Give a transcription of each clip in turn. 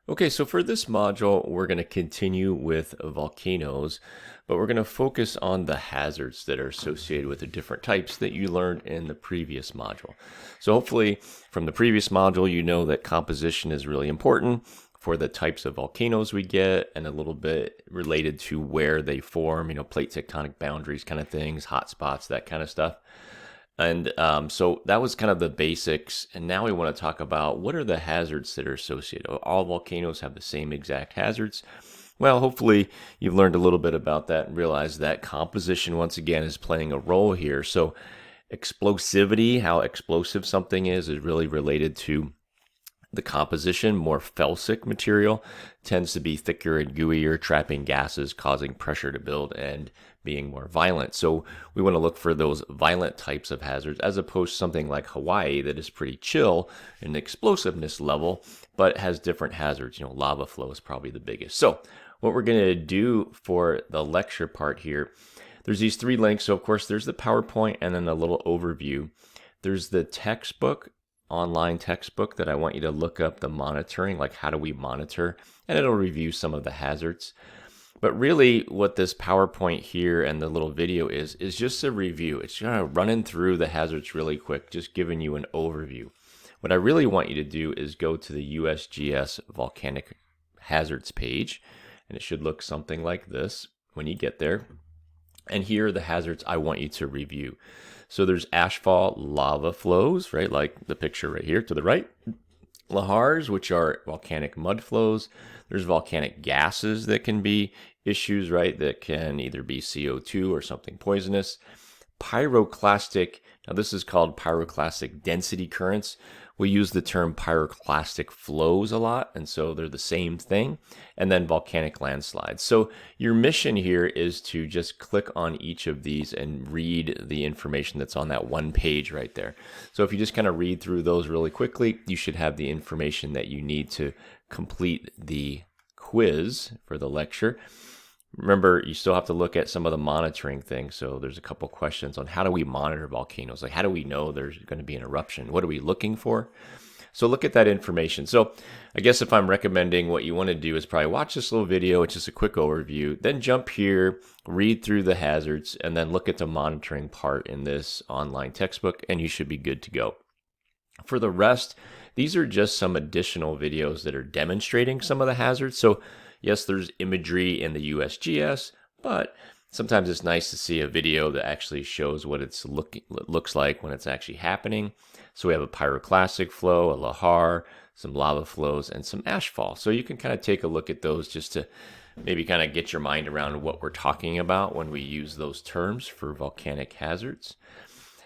Okay, so for this module, we're going to continue with volcanoes, but we're going to focus on the hazards that are associated with the different types that you learned in the previous module. So hopefully from the previous module, you know that composition is really important for the types of volcanoes we get and a little bit related to where they form, plate tectonic boundaries kind of things, hot spots, that kind of stuff. And so that was kind of the basics. And now we want to talk about what are the hazards that are associated. All volcanoes have the same exact hazards. Well, hopefully you've learned a little bit about that and realized that composition, once again, is playing a role here. So explosivity, how explosive something is really related to the composition. More felsic material tends to be thicker and gooier, trapping gases, causing pressure to build, and being more violent. So we want to look for those violent types of hazards as opposed to something like Hawaii that is pretty chill in explosiveness level, but has different hazards. Lava flow is probably the biggest. So what we're going to do for the lecture part here, there's these 3 links. So of course there's the PowerPoint and then a little overview. There's the textbook, online textbook that I want you to look up the monitoring, like how do we monitor, and it'll review some of the hazards. But really what this PowerPoint here and the little video is just a review. It's kind of running through the hazards really quick, just giving you an overview. What I really want you to do is go to the USGS volcanic hazards page, and it should look something like this when you get there. And here are the hazards I want you to review. So there's ashfall lava flows, right? Like the picture right here to the right. Lahars, which are volcanic mud flows. There's volcanic gases that can be issues, right? That can either be CO2 or something poisonous. Pyroclastic, now this is called pyroclastic density currents. We use the term pyroclastic flows a lot, and so they're the same thing. And then volcanic landslides. So your mission here is to just click on each of these and read the information that's on that one page right there. So if you just kind of read through those really quickly, you should have the information that you need to complete the quiz for the lecture. Remember, you still have to look at some of the monitoring things. So there's a couple questions on how do we monitor volcanoes? Like how do we know there's going to be an eruption? What are we looking for? So look at that information. So I guess if I'm recommending, what you want to do is probably watch this little video. It's just a quick overview. Then jump here, read through the hazards, and then look at the monitoring part in this online textbook, and you should be good to go. For the rest, these are just some additional videos that are demonstrating some of the hazards. So yes, there's imagery in the USGS, but sometimes it's nice to see a video that actually shows what it looks like when it's actually happening. So we have a pyroclastic flow, a lahar, some lava flows, and some ashfall. So you can kind of take a look at those just to maybe kind of get your mind around what we're talking about when we use those terms for volcanic hazards.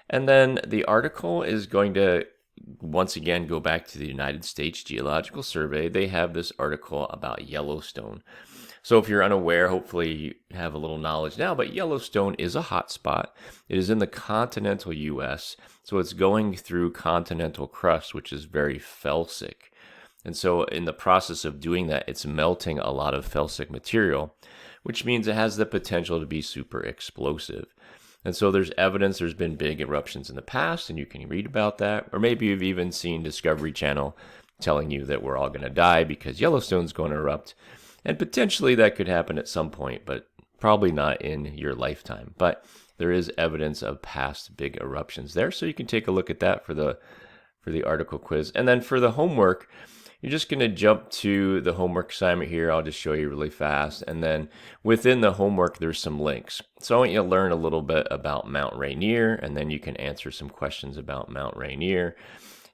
And then the article is going to once again go back to the United States Geological Survey. They have this article about Yellowstone. So if you're unaware, hopefully you have a little knowledge now, but Yellowstone is a hot spot. It is in the continental US, so it's going through continental crust, which is very felsic. And so in the process of doing that, it's melting a lot of felsic material, which means it has the potential to be super explosive. And so there's evidence there's been big eruptions in the past, and you can read about that. Or maybe you've even seen Discovery Channel telling you that we're all going to die because Yellowstone's going to erupt. And potentially that could happen at some point, but probably not in your lifetime. But there is evidence of past big eruptions there, so you can take a look at that for the article quiz. And then for the homework, you're just going to jump to the homework assignment here. I'll just show you really fast. And then within the homework, there's some links. So I want you to learn a little bit about Mount Rainier, and then you can answer some questions about Mount Rainier.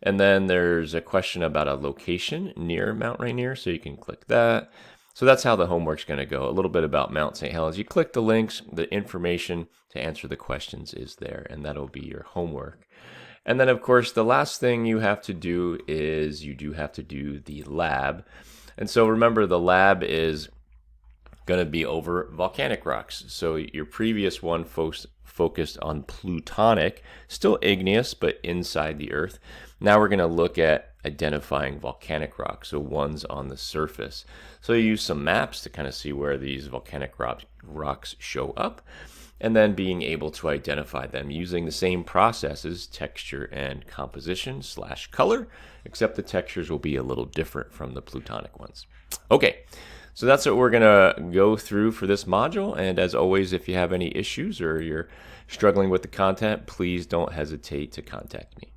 And then there's a question about a location near Mount Rainier, so you can click that. So that's how the homework's going to go. A little bit about Mount St. Helens. You click the links, the information to answer the questions is there, and that'll be your homework. And then, of course, the last thing you have to do is you do have to do the lab. And so remember, the lab is going to be over volcanic rocks. So your previous one focused on plutonic, still igneous, but inside the earth. Now we're going to look at identifying volcanic rocks, so ones on the surface. So you use some maps to kind of see where these volcanic rocks show up. and then being able to identify them using the same processes, texture and composition / color, except the textures will be a little different from the plutonic ones. Okay, so that's what we're gonna go through for this module, and as always, if you have any issues or you're struggling with the content, please don't hesitate to contact me.